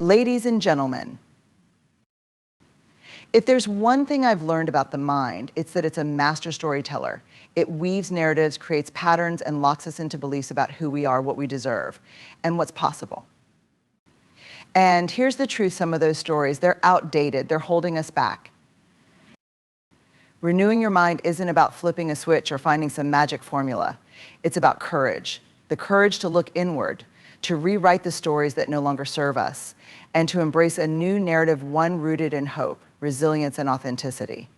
Ladies and gentlemen, if there's one thing I've learned about the mind, it's that it's a master storyteller. It weaves narratives, creates patterns, and locks us into beliefs about who we are, what we deserve, and what's possible. And here's the truth, some of those stories, they're outdated, they're holding us back. Renewing your mind isn't about flipping a switch or finding some magic formula. It's about courage, the courage to look inward, to rewrite the stories that no longer serve us, and to embrace a new narrative, one rooted in hope, resilience, and authenticity.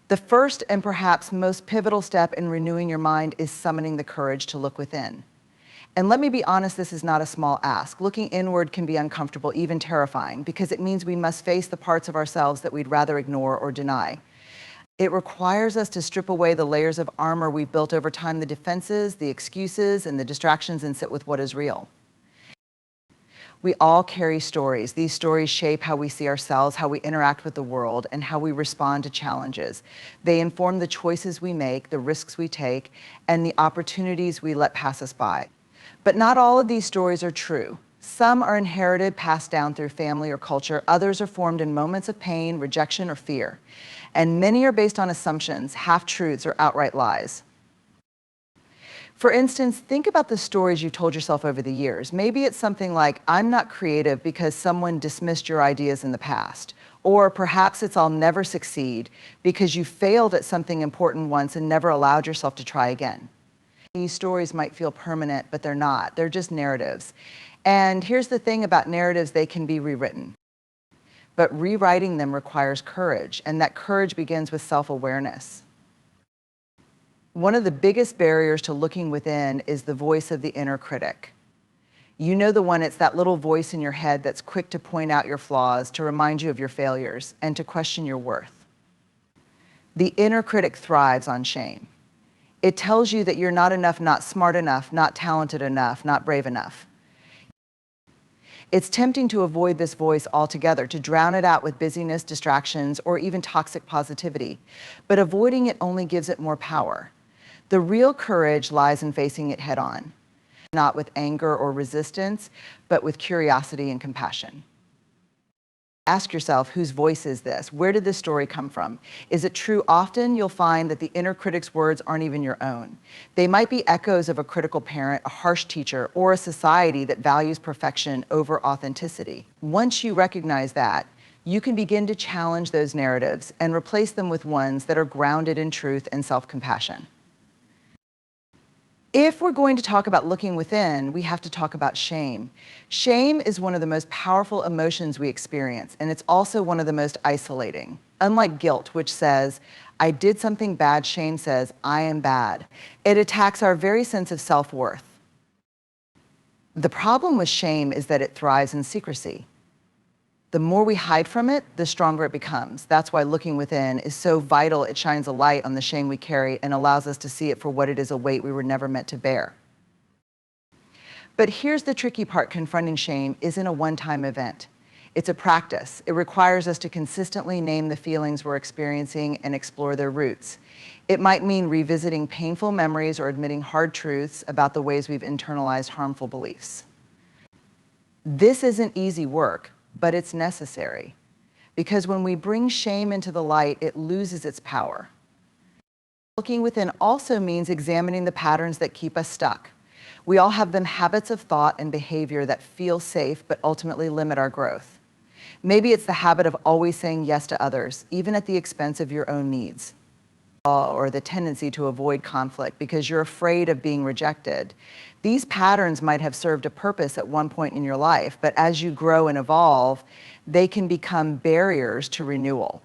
The first and perhaps most pivotal step in renewing your mind is summoning the courage to look within. And let me be honest, this is not a small ask. Looking inward can be uncomfortable, even terrifying, because it means we must face the parts of ourselves that we'd rather ignore or deny. It requires us to strip away the layers of armor we've built over time, the defenses, the excuses, and the distractions, and sit with what is real. We all carry stories. These stories shape how we see ourselves, how we interact with the world, and how we respond to challenges. They inform the choices we make, the risks we take, and the opportunities we let pass us by. But not all of these stories are true. Some are inherited, passed down through family or culture. Others are formed in moments of pain, rejection, or fear. And many are based on assumptions, half-truths, or outright lies. For instance, think about the stories you've told yourself over the years. Maybe it's something like, I'm not creative because someone dismissed your ideas in the past. Or perhaps it's, I'll never succeed because you failed at something important once and never allowed yourself to try again. These stories might feel permanent, but they're not. They're just narratives. And here's the thing about narratives, they can be rewritten. But rewriting them requires courage, and that courage begins with self-awareness. One of the biggest barriers to looking within is the voice of the inner critic. You know the one, it's that little voice in your head that's quick to point out your flaws, to remind you of your failures, and to question your worth. The inner critic thrives on shame. It tells you that you're not enough, not smart enough, not talented enough, not brave enough. It's tempting to avoid this voice altogether, to drown it out with busyness, distractions, or even toxic positivity. But avoiding it only gives it more power. The real courage lies in facing it head on, not with anger or resistance, but with curiosity and compassion. Ask yourself, whose voice is this? Where did this story come from? Is it true? Often you'll find that the inner critic's words aren't even your own. They might be echoes of a critical parent, a harsh teacher, or a society that values perfection over authenticity. Once you recognize that, you can begin to challenge those narratives and replace them with ones that are grounded in truth and self-compassion. If we're going to talk about looking within, we have to talk about shame. Shame is one of the most powerful emotions we experience, and it's also one of the most isolating. Unlike guilt, which says, I did something bad, shame says, I am bad. It attacks our very sense of self-worth. The problem with shame is that it thrives in secrecy. The more we hide from it, the stronger it becomes. That's why looking within is so vital. It shines a light on the shame we carry and allows us to see it for what it is, a weight we were never meant to bear. But here's the tricky part, confronting shame isn't a one-time event. It's a practice. It requires us to consistently name the feelings we're experiencing and explore their roots. It might mean revisiting painful memories or admitting hard truths about the ways we've internalized harmful beliefs. This isn't easy work, but it's necessary, because when we bring shame into the light, it loses its power. Looking within also means examining the patterns that keep us stuck. We all have them, habits of thought and behavior that feel safe but ultimately limit our growth. Maybe it's the habit of always saying yes to others, even at the expense of your own needs. Or the tendency to avoid conflict because you're afraid of being rejected. These patterns might have served a purpose at one point in your life, but as you grow and evolve, they can become barriers to renewal.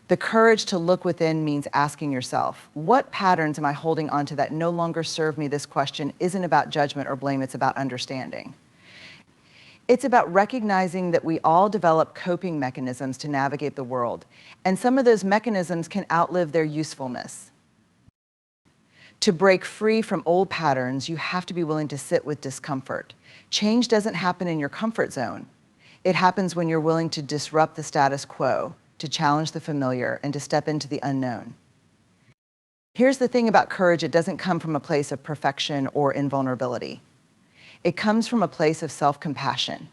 The courage to look within means asking yourself, what patterns am I holding onto that no longer serve me? This question isn't about judgment or blame, it's about understanding. It's about recognizing that we all develop coping mechanisms to navigate the world, and some of those mechanisms can outlive their usefulness. To break free from old patterns, you have to be willing to sit with discomfort. Change doesn't happen in your comfort zone. It happens when you're willing to disrupt the status quo, to challenge the familiar, and to step into the unknown. Here's the thing about courage, it doesn't come from a place of perfection or invulnerability. It comes from a place of self-compassion.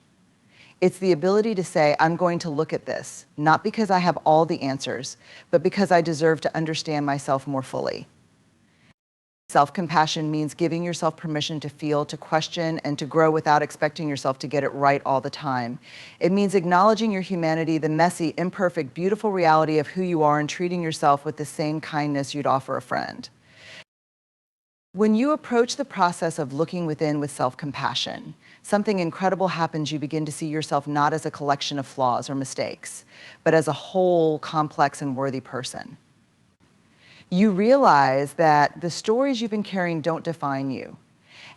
It's the ability to say, I'm going to look at this, not because I have all the answers, but because I deserve to understand myself more fully. Self-compassion means giving yourself permission to feel, to question, and to grow without expecting yourself to get it right all the time. It means acknowledging your humanity, the messy, imperfect, beautiful reality of who you are, and treating yourself with the same kindness you'd offer a friend. When you approach the process of looking within with self-compassion, something incredible happens. You begin to see yourself not as a collection of flaws or mistakes, but as a whole, complex, and worthy person. You realize that the stories you've been carrying don't define you,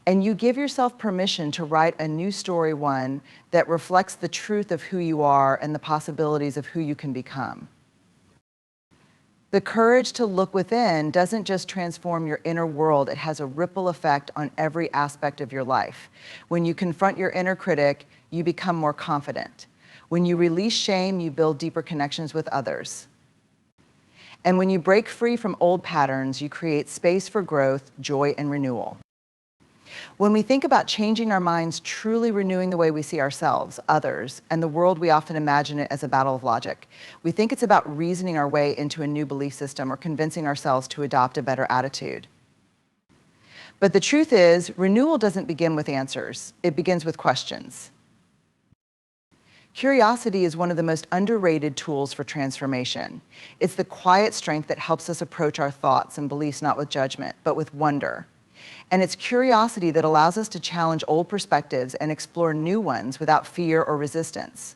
and you give yourself permission to write a new story, one that reflects the truth of who you are and the possibilities of who you can become. The courage to look within doesn't just transform your inner world, it has a ripple effect on every aspect of your life. When you confront your inner critic, you become more confident. When you release shame, you build deeper connections with others. And when you break free from old patterns, you create space for growth, joy, and renewal. When we think about changing our minds, truly renewing the way we see ourselves, others, and the world, we often imagine it as a battle of logic. We think it's about reasoning our way into a new belief system or convincing ourselves to adopt a better attitude. But the truth is, renewal doesn't begin with answers. It begins with questions. Curiosity is one of the most underrated tools for transformation. It's the quiet strength that helps us approach our thoughts and beliefs not with judgment, but with wonder. And it's curiosity that allows us to challenge old perspectives and explore new ones without fear or resistance.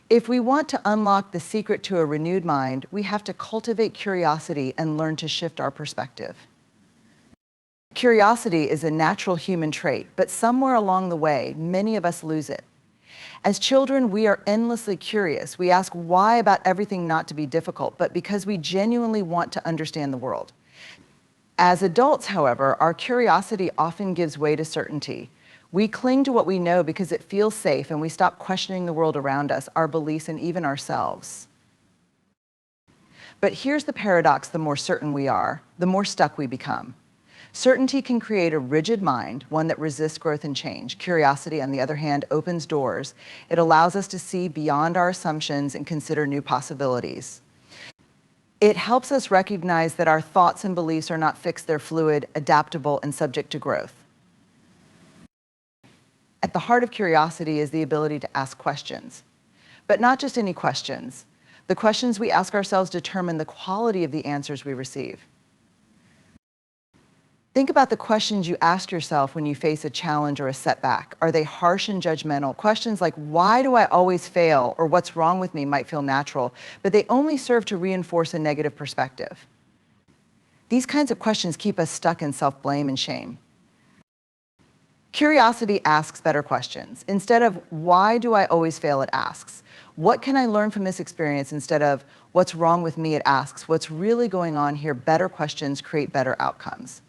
If we want to unlock the secret to a renewed mind, we have to cultivate curiosity and learn to shift our perspective. Curiosity is a natural human trait, but somewhere along the way, many of us lose it. As children, we are endlessly curious. We ask why about everything, not to be difficult, but because we genuinely want to understand the world. As adults, however, our curiosity often gives way to certainty. We cling to what we know because it feels safe, and we stop questioning the world around us, our beliefs, and even ourselves. But here's the paradox: the more certain we are, the more stuck we become. Certainty can create a rigid mind, one that resists growth and change. Curiosity, on the other hand, opens doors. It allows us to see beyond our assumptions and consider new possibilities. It helps us recognize that our thoughts and beliefs are not fixed, they're fluid, adaptable, and subject to growth. At the heart of curiosity is the ability to ask questions. But not just any questions. The questions we ask ourselves determine the quality of the answers we receive. Think about the questions you ask yourself when you face a challenge or a setback. Are they harsh and judgmental? Questions like, why do I always fail? Or what's wrong with me might feel natural, but they only serve to reinforce a negative perspective. These kinds of questions keep us stuck in self-blame and shame. Curiosity asks better questions. Instead of, why do I always fail? It asks, what can I learn from this experience? Instead of, what's wrong with me? It asks, what's really going on here? Better questions create better outcomes.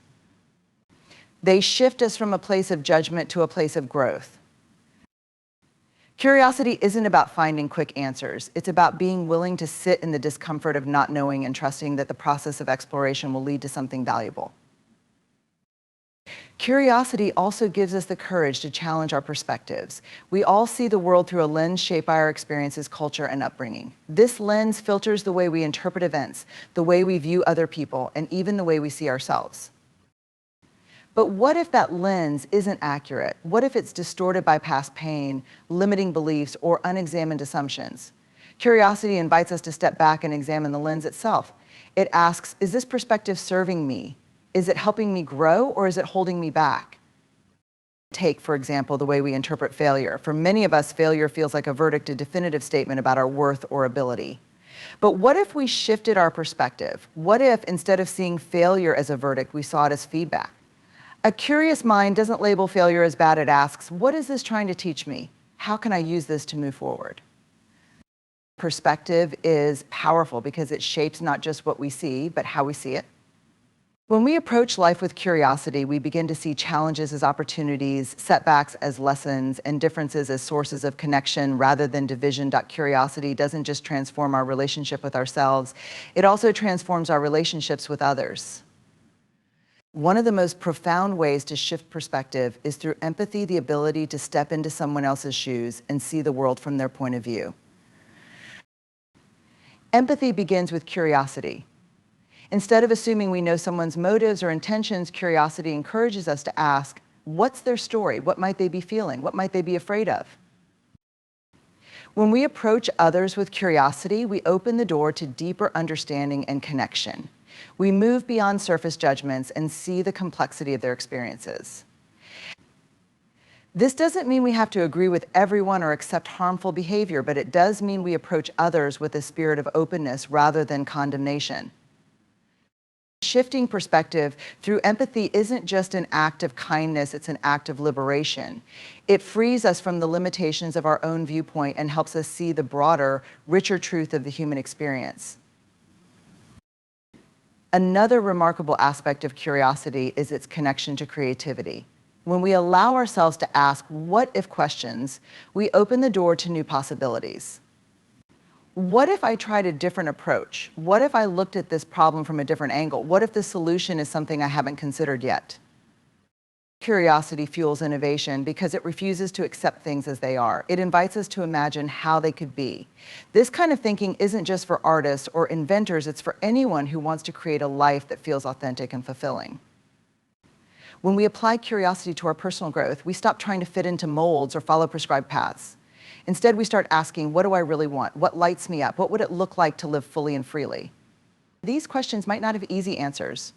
They shift us from a place of judgment to a place of growth. Curiosity isn't about finding quick answers. It's about being willing to sit in the discomfort of not knowing and trusting that the process of exploration will lead to something valuable. Curiosity also gives us the courage to challenge our perspectives. We all see the world through a lens shaped by our experiences, culture, and upbringing. This lens filters the way we interpret events, the way we view other people, and even the way we see ourselves. But what if that lens isn't accurate? What if it's distorted by past pain, limiting beliefs, or unexamined assumptions? Curiosity invites us to step back and examine the lens itself. It asks, is this perspective serving me? Is it helping me grow, or is it holding me back? Take, for example, the way we interpret failure. For many of us, failure feels like a verdict, a definitive statement about our worth or ability. But what if we shifted our perspective? What if, instead of seeing failure as a verdict, we saw it as feedback? A curious mind doesn't label failure as bad. It asks, what is this trying to teach me? How can I use this to move forward? Perspective is powerful because it shapes not just what we see, but how we see it. When we approach life with curiosity, we begin to see challenges as opportunities, setbacks as lessons, and differences as sources of connection rather than division. Curiosity doesn't just transform our relationship with ourselves, it also transforms our relationships with others. One of the most profound ways to shift perspective is through empathy, the ability to step into someone else's shoes and see the world from their point of view. Empathy begins with curiosity. Instead of assuming we know someone's motives or intentions, curiosity encourages us to ask, what's their story? What might they be feeling? What might they be afraid of? When we approach others with curiosity, we open the door to deeper understanding and connection. We move beyond surface judgments and see the complexity of their experiences. This doesn't mean we have to agree with everyone or accept harmful behavior, but it does mean we approach others with a spirit of openness rather than condemnation. Shifting perspective through empathy isn't just an act of kindness, it's an act of liberation. It frees us from the limitations of our own viewpoint and helps us see the broader, richer truth of the human experience. Another remarkable aspect of curiosity is its connection to creativity. When we allow ourselves to ask what-if questions, we open the door to new possibilities. What if I tried a different approach? What if I looked at this problem from a different angle? What if the solution is something I haven't considered yet? Curiosity fuels innovation because it refuses to accept things as they are. It invites us to imagine how they could be. This kind of thinking isn't just for artists or inventors, it's for anyone who wants to create a life that feels authentic and fulfilling. When we apply curiosity to our personal growth, we stop trying to fit into molds or follow prescribed paths. Instead, we start asking, what do I really want? What lights me up? What would it look like to live fully and freely? These questions might not have easy answers.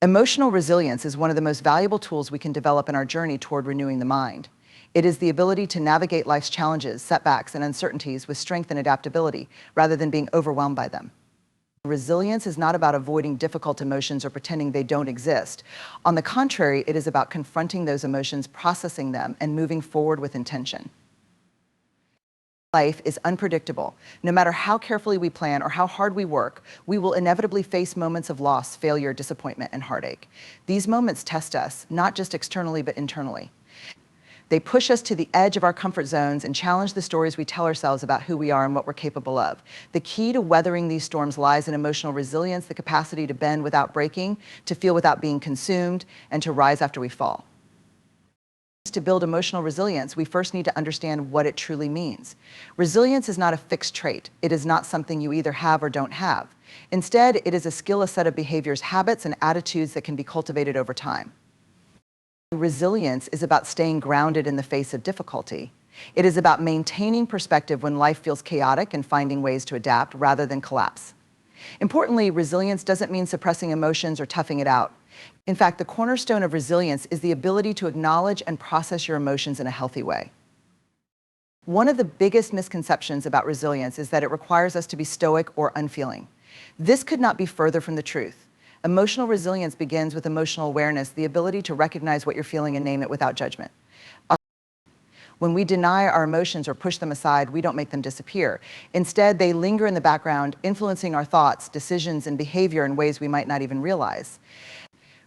Emotional resilience is one of the most valuable tools we can develop in our journey toward renewing the mind. It is the ability to navigate life's challenges, setbacks, and uncertainties with strength and adaptability, rather than being overwhelmed by them. Resilience is not about avoiding difficult emotions or pretending they don't exist. On the contrary, it is about confronting those emotions, processing them, and moving forward with intention. Life is unpredictable. No matter how carefully we plan or how hard we work, we will inevitably face moments of loss, failure, disappointment, and heartache. These moments test us, not just externally, but internally. They push us to the edge of our comfort zones and challenge the stories we tell ourselves about who we are and what we're capable of. The key to weathering these storms lies in emotional resilience, the capacity to bend without breaking, to feel without being consumed, and to rise after we fall. To build emotional resilience, we first need to understand what it truly means. Resilience is not a fixed trait. It is not something you either have or don't have. Instead, it is a skill, a set of behaviors, habits, and attitudes that can be cultivated over time. Resilience is about staying grounded in the face of difficulty. It is about maintaining perspective when life feels chaotic and finding ways to adapt rather than collapse. Importantly, resilience doesn't mean suppressing emotions or toughing it out. In fact, the cornerstone of resilience is the ability to acknowledge and process your emotions in a healthy way. One of the biggest misconceptions about resilience is that it requires us to be stoic or unfeeling. This could not be further from the truth. Emotional resilience begins with emotional awareness, the ability to recognize what you're feeling and name it without judgment. When we deny our emotions or push them aside, we don't make them disappear. Instead, they linger in the background, influencing our thoughts, decisions, and behavior in ways we might not even realize.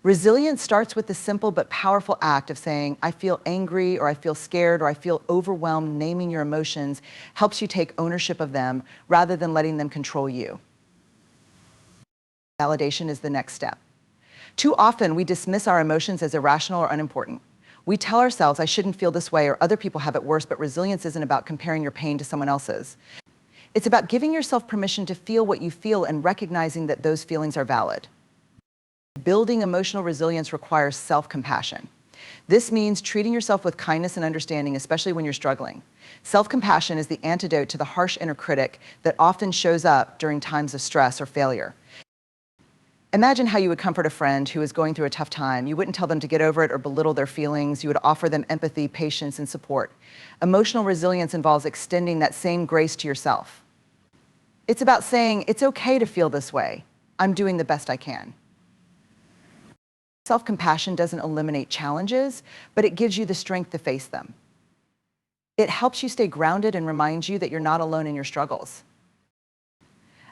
Resilience starts with the simple but powerful act of saying, I feel angry, or I feel scared, or I feel overwhelmed. Naming your emotions helps you take ownership of them rather than letting them control you. Validation is the next step. Too often, we dismiss our emotions as irrational or unimportant. We tell ourselves, I shouldn't feel this way, or other people have it worse, but resilience isn't about comparing your pain to someone else's. It's about giving yourself permission to feel what you feel and recognizing that those feelings are valid. Building emotional resilience requires self-compassion. This means treating yourself with kindness and understanding, especially when you're struggling. Self-compassion is the antidote to the harsh inner critic that often shows up during times of stress or failure. Imagine how you would comfort a friend who is going through a tough time. You wouldn't tell them to get over it or belittle their feelings. You would offer them empathy, patience, and support. Emotional resilience involves extending that same grace to yourself. It's about saying, it's okay to feel this way. I'm doing the best I can. Self-compassion doesn't eliminate challenges, but it gives you the strength to face them. It helps you stay grounded and reminds you that you're not alone in your struggles.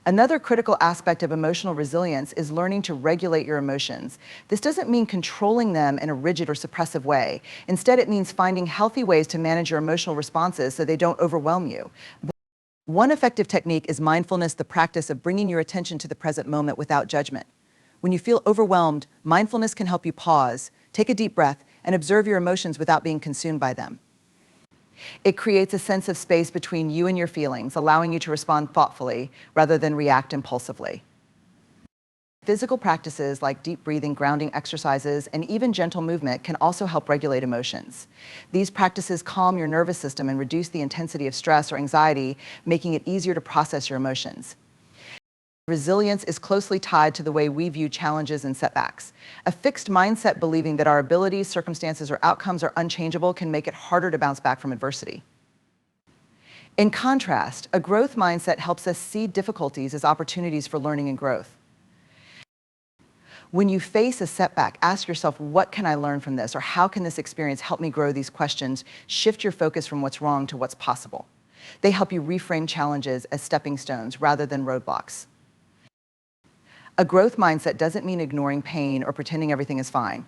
Another critical aspect of emotional resilience is learning to regulate your emotions. This doesn't mean controlling them in a rigid or suppressive way. Instead, it means finding healthy ways to manage your emotional responses so they don't overwhelm you. One effective technique is mindfulness, the practice of bringing your attention to the present moment without judgment. When you feel overwhelmed, mindfulness can help you pause, take a deep breath, and observe your emotions without being consumed by them. It creates a sense of space between you and your feelings, allowing you to respond thoughtfully rather than react impulsively. Physical practices like deep breathing, grounding exercises, and even gentle movement can also help regulate emotions. These practices calm your nervous system and reduce the intensity of stress or anxiety, making it easier to process your emotions. Resilience is closely tied to the way we view challenges and setbacks. A fixed mindset believing that our abilities, circumstances, or outcomes are unchangeable can make it harder to bounce back from adversity. In contrast, a growth mindset helps us see difficulties as opportunities for learning and growth. When you face a setback, ask yourself, what can I learn from this? Or how can this experience help me grow? These questions shift your focus from what's wrong to what's possible. They help you reframe challenges as stepping stones rather than roadblocks. A growth mindset doesn't mean ignoring pain or pretending everything is fine.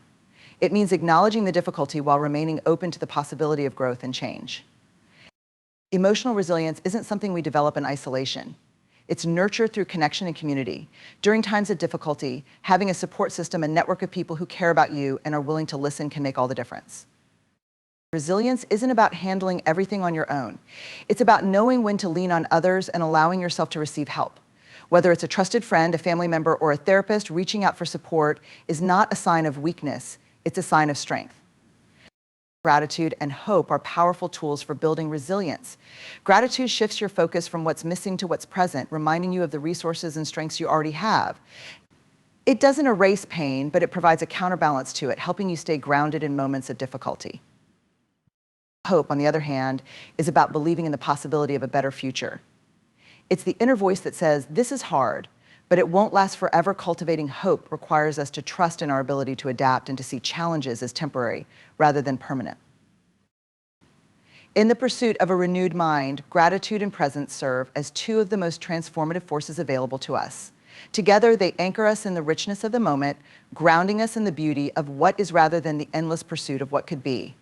It means acknowledging the difficulty while remaining open to the possibility of growth and change. Emotional resilience isn't something we develop in isolation. It's nurtured through connection and community. During times of difficulty, having a support system, a network of people who care about you and are willing to listen can make all the difference. Resilience isn't about handling everything on your own. It's about knowing when to lean on others and allowing yourself to receive help. Whether it's a trusted friend, a family member, or a therapist, reaching out for support is not a sign of weakness, it's a sign of strength. Gratitude and hope are powerful tools for building resilience. Gratitude shifts your focus from what's missing to what's present, reminding you of the resources and strengths you already have. It doesn't erase pain, but it provides a counterbalance to it, helping you stay grounded in moments of difficulty. Hope, on the other hand, is about believing in the possibility of a better future. It's the inner voice that says, this is hard, but it won't last forever. Cultivating hope requires us to trust in our ability to adapt and to see challenges as temporary rather than permanent. In the pursuit of a renewed mind, gratitude and presence serve as two of the most transformative forces available to us. Together, they anchor us in the richness of the moment, grounding us in the beauty of what is rather than the endless pursuit of what could be.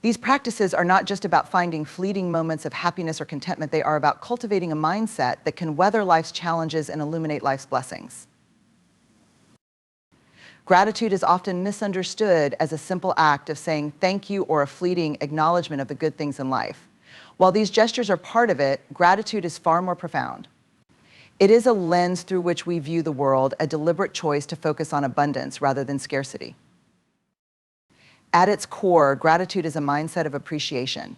These practices are not just about finding fleeting moments of happiness or contentment. They are about cultivating a mindset that can weather life's challenges and illuminate life's blessings. Gratitude is often misunderstood as a simple act of saying thank you or a fleeting acknowledgement of the good things in life. While these gestures are part of it, gratitude is far more profound. It is a lens through which we view the world, a deliberate choice to focus on abundance rather than scarcity. At its core, gratitude is a mindset of appreciation.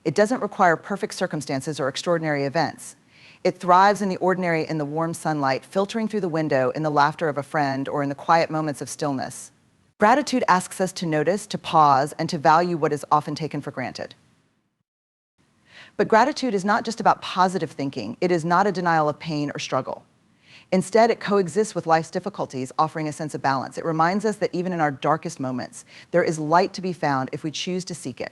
It doesn't require perfect circumstances or extraordinary events. It thrives in the ordinary, in the warm sunlight, filtering through the window, in the laughter of a friend, or in the quiet moments of stillness. Gratitude asks us to notice, to pause, and to value what is often taken for granted. But gratitude is not just about positive thinking. It is not a denial of pain or struggle. Instead, it coexists with life's difficulties, offering a sense of balance. It reminds us that even in our darkest moments, there is light to be found if we choose to seek it.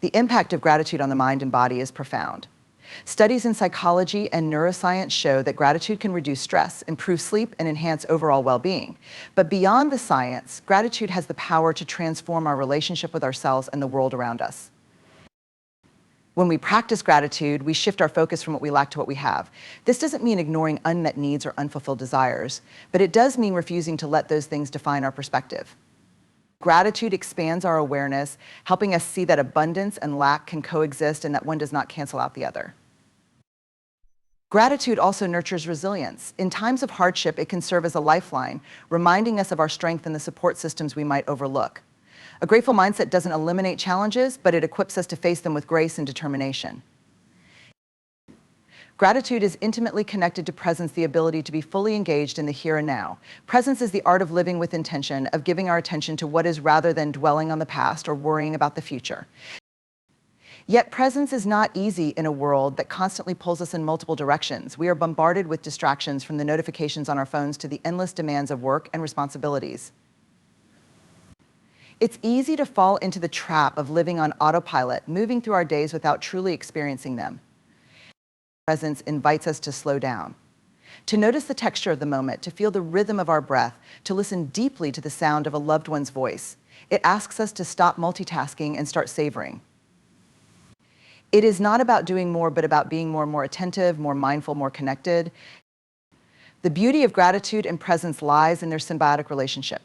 The impact of gratitude on the mind and body is profound. Studies in psychology and neuroscience show that gratitude can reduce stress, improve sleep, and enhance overall well-being. But beyond the science, gratitude has the power to transform our relationship with ourselves and the world around us. When we practice gratitude, we shift our focus from what we lack to what we have. This doesn't mean ignoring unmet needs or unfulfilled desires, but it does mean refusing to let those things define our perspective. Gratitude expands our awareness, helping us see that abundance and lack can coexist and that one does not cancel out the other. Gratitude also nurtures resilience. In times of hardship, it can serve as a lifeline, reminding us of our strength and the support systems we might overlook. A grateful mindset doesn't eliminate challenges, but it equips us to face them with grace and determination. Gratitude is intimately connected to presence, the ability to be fully engaged in the here and now. Presence is the art of living with intention, of giving our attention to what is rather than dwelling on the past or worrying about the future. Yet presence is not easy in a world that constantly pulls us in multiple directions. We are bombarded with distractions, from the notifications on our phones to the endless demands of work and responsibilities. It's easy to fall into the trap of living on autopilot, moving through our days without truly experiencing them. Presence invites us to slow down, to notice the texture of the moment, to feel the rhythm of our breath, to listen deeply to the sound of a loved one's voice. It asks us to stop multitasking and start savoring. It is not about doing more, but about being more attentive, more mindful, more connected. The beauty of gratitude and presence lies in their symbiotic relationship.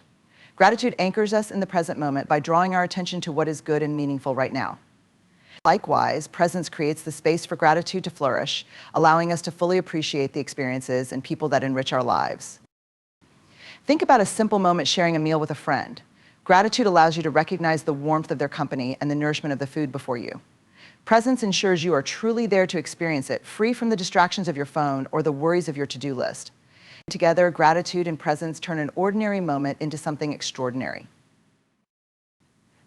Gratitude anchors us in the present moment by drawing our attention to what is good and meaningful right now. Likewise, presence creates the space for gratitude to flourish, allowing us to fully appreciate the experiences and people that enrich our lives. Think about a simple moment sharing a meal with a friend. Gratitude allows you to recognize the warmth of their company and the nourishment of the food before you. Presence ensures you are truly there to experience it, free from the distractions of your phone or the worries of your to-do list. Together, gratitude and presence turn an ordinary moment into something extraordinary.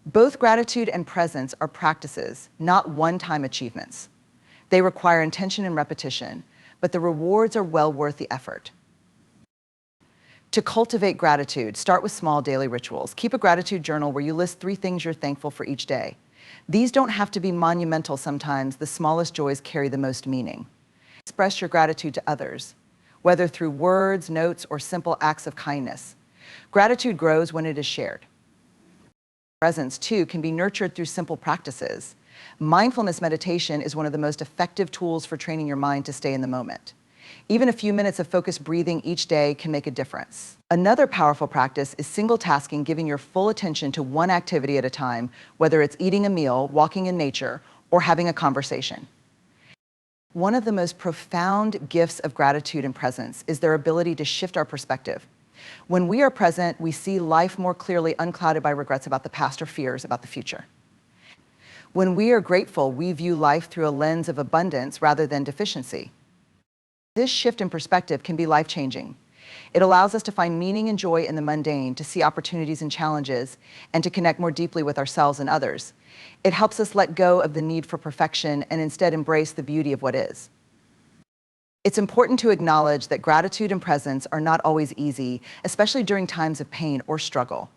Both gratitude and presence are practices, not one-time achievements. They require intention and repetition, but the rewards are well worth the effort. To cultivate gratitude, start with small daily rituals. Keep a gratitude journal where you list 3 things you're thankful for each day. These don't have to be monumental sometimes. The smallest joys carry the most meaning. Express your gratitude to others, whether through words, notes, or simple acts of kindness. Gratitude grows when it is shared. Presence, too, can be nurtured through simple practices. Mindfulness meditation is one of the most effective tools for training your mind to stay in the moment. Even a few minutes of focused breathing each day can make a difference. Another powerful practice is single tasking, giving your full attention to one activity at a time, whether it's eating a meal, walking in nature, or having a conversation. One of the most profound gifts of gratitude and presence is their ability to shift our perspective. When we are present, we see life more clearly, unclouded by regrets about the past or fears about the future. When we are grateful, we view life through a lens of abundance rather than deficiency. This shift in perspective can be life-changing. It allows us to find meaning and joy in the mundane, to see opportunities and challenges, and to connect more deeply with ourselves and others. It helps us let go of the need for perfection and instead embrace the beauty of what is. It's important to acknowledge that gratitude and presence are not always easy, especially during times of pain or struggle.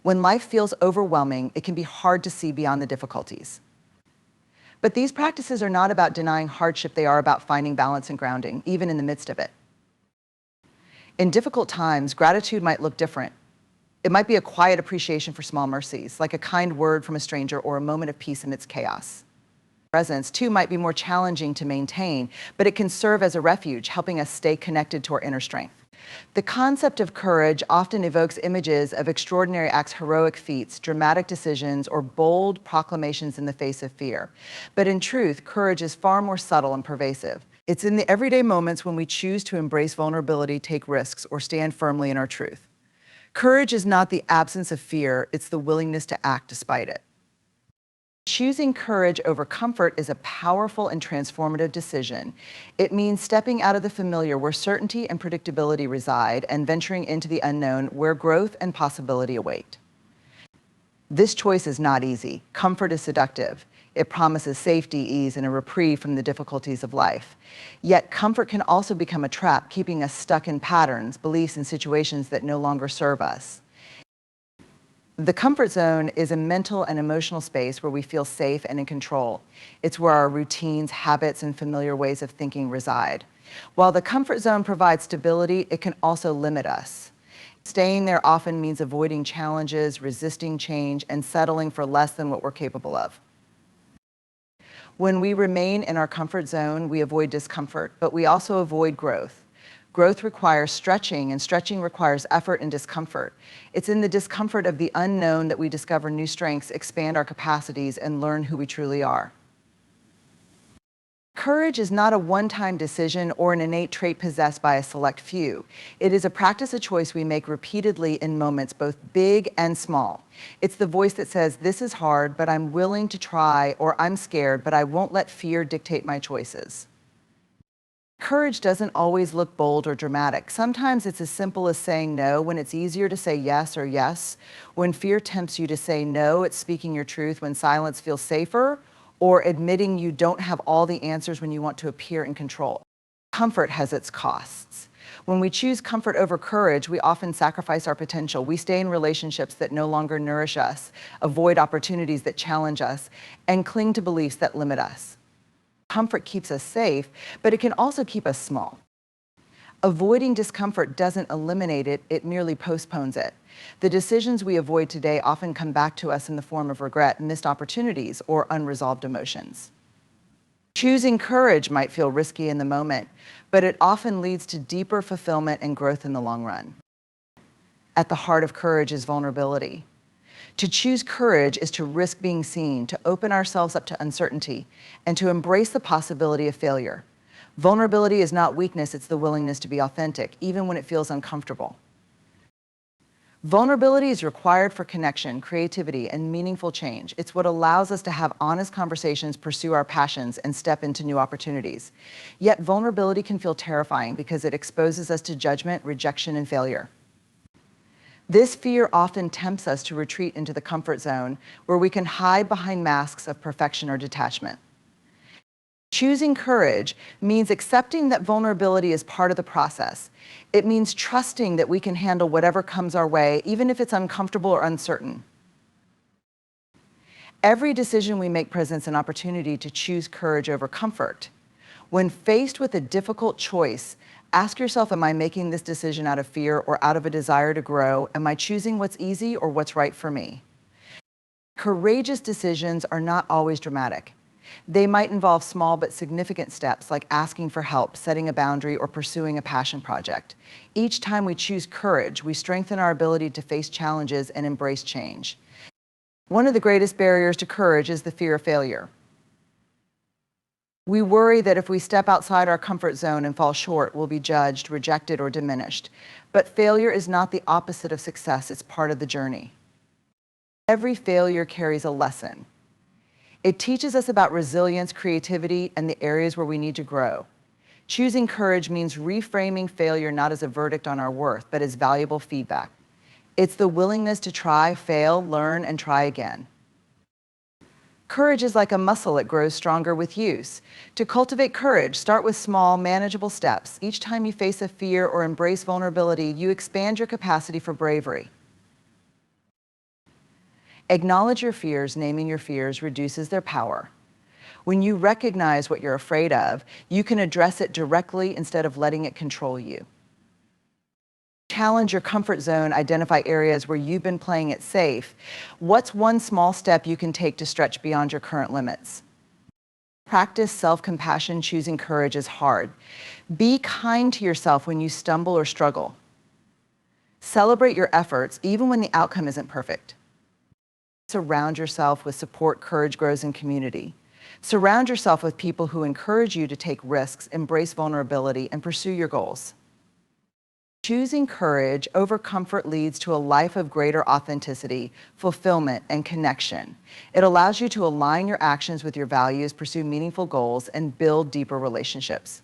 When life feels overwhelming, it can be hard to see beyond the difficulties. But these practices are not about denying hardship, they are about finding balance and grounding, even in the midst of it. In difficult times, gratitude might look different. It might be a quiet appreciation for small mercies, like a kind word from a stranger or a moment of peace amidst chaos. Presence, too, might be more challenging to maintain, but it can serve as a refuge, helping us stay connected to our inner strength. The concept of courage often evokes images of extraordinary acts, heroic feats, dramatic decisions, or bold proclamations in the face of fear. But in truth, courage is far more subtle and pervasive. It's in the everyday moments when we choose to embrace vulnerability, take risks, or stand firmly in our truth. Courage is not the absence of fear, it's the willingness to act despite it. Choosing courage over comfort is a powerful and transformative decision. It means stepping out of the familiar where certainty and predictability reside and venturing into the unknown where growth and possibility await. This choice is not easy. Comfort is seductive. It promises safety, ease, and a reprieve from the difficulties of life. Yet comfort can also become a trap, keeping us stuck in patterns, beliefs, and situations that no longer serve us. The comfort zone is a mental and emotional space where we feel safe and in control. It's where our routines, habits, and familiar ways of thinking reside. While the comfort zone provides stability, it can also limit us. Staying there often means avoiding challenges, resisting change, and settling for less than what we're capable of. When we remain in our comfort zone, we avoid discomfort, but we also avoid growth. Growth requires stretching, and stretching requires effort and discomfort. It's in the discomfort of the unknown that we discover new strengths, expand our capacities, and learn who we truly are. Courage is not a one-time decision or an innate trait possessed by a select few. It is a practice, a choice we make repeatedly in moments both big and small. It's the voice that says, "This is hard, but I'm willing to try," or "I'm scared, but I won't let fear dictate my choices." Courage doesn't always look bold or dramatic. Sometimes it's as simple as saying no when it's easier to say yes or yes. When fear tempts you to say no, it's speaking your truth. When silence feels safer, or admitting you don't have all the answers when you want to appear in control. Comfort has its costs. When we choose comfort over courage, we often sacrifice our potential. We stay in relationships that no longer nourish us, avoid opportunities that challenge us, and cling to beliefs that limit us. Comfort keeps us safe, but it can also keep us small. Avoiding discomfort doesn't eliminate it, it merely postpones it. The decisions we avoid today often come back to us in the form of regret, missed opportunities, or unresolved emotions. Choosing courage might feel risky in the moment, but it often leads to deeper fulfillment and growth in the long run. At the heart of courage is vulnerability. To choose courage is to risk being seen, to open ourselves up to uncertainty, and to embrace the possibility of failure. Vulnerability is not weakness, it's the willingness to be authentic, even when it feels uncomfortable. Vulnerability is required for connection, creativity, and meaningful change. It's what allows us to have honest conversations, pursue our passions, and step into new opportunities. Yet vulnerability can feel terrifying because it exposes us to judgment, rejection, and failure. This fear often tempts us to retreat into the comfort zone where we can hide behind masks of perfection or detachment. Choosing courage means accepting that vulnerability is part of the process. It means trusting that we can handle whatever comes our way, even if it's uncomfortable or uncertain. Every decision we make presents an opportunity to choose courage over comfort. When faced with a difficult choice, ask yourself, am I making this decision out of fear or out of a desire to grow? Am I choosing what's easy or what's right for me? Courageous decisions are not always dramatic. They might involve small but significant steps like asking for help, setting a boundary, or pursuing a passion project. Each time we choose courage, we strengthen our ability to face challenges and embrace change. One of the greatest barriers to courage is the fear of failure. We worry that if we step outside our comfort zone and fall short, we'll be judged, rejected, or diminished. But failure is not the opposite of success, it's part of the journey. Every failure carries a lesson. It teaches us about resilience, creativity, and the areas where we need to grow. Choosing courage means reframing failure not as a verdict on our worth, but as valuable feedback. It's the willingness to try, fail, learn, and try again. Courage is like a muscle, it grows stronger with use. To cultivate courage, start with small, manageable steps. Each time you face a fear or embrace vulnerability, you expand your capacity for bravery. Acknowledge your fears. Naming your fears reduces their power. When you recognize what you're afraid of, you can address it directly instead of letting it control you. Challenge your comfort zone, identify areas where you've been playing it safe. What's one small step you can take to stretch beyond your current limits? Practice self-compassion. Choosing courage is hard. Be kind to yourself when you stumble or struggle. Celebrate your efforts, even when the outcome isn't perfect. Surround yourself with support. Courage grows in community. Surround yourself with people who encourage you to take risks, embrace vulnerability, and pursue your goals. Choosing courage over comfort leads to a life of greater authenticity, fulfillment, and connection. It allows you to align your actions with your values, pursue meaningful goals, and build deeper relationships.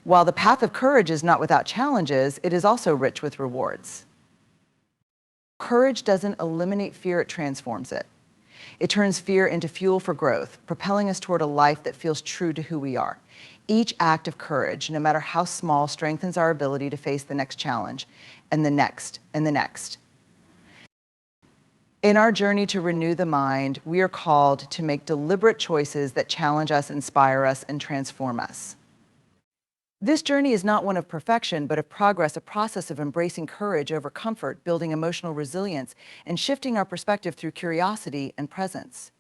While the path of courage is not without challenges, it is also rich with rewards. Courage doesn't eliminate fear, it transforms it. It turns fear into fuel for growth, propelling us toward a life that feels true to who we are. Each act of courage, no matter how small, strengthens our ability to face the next challenge, and the next, and the next. In our journey to renew the mind, we are called to make deliberate choices that challenge us, inspire us, and transform us. This journey is not one of perfection, but of progress, a process of embracing courage over comfort, building emotional resilience, and shifting our perspective through curiosity and presence.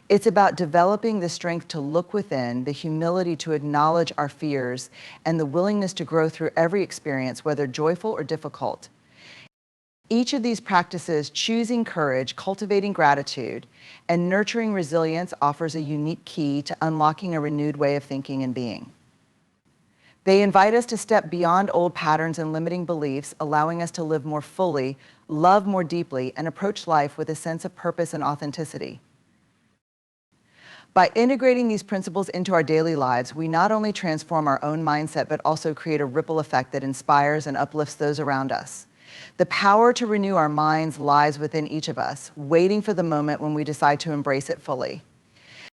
It's about developing the strength to look within, the humility to acknowledge our fears, and the willingness to grow through every experience, whether joyful or difficult. Each of these practices, choosing courage, cultivating gratitude, and nurturing resilience, offers a unique key to unlocking a renewed way of thinking and being. They invite us to step beyond old patterns and limiting beliefs, allowing us to live more fully, love more deeply, and approach life with a sense of purpose and authenticity. By integrating these principles into our daily lives, we not only transform our own mindset, but also create a ripple effect that inspires and uplifts those around us. The power to renew our minds lies within each of us, waiting for the moment when we decide to embrace it fully.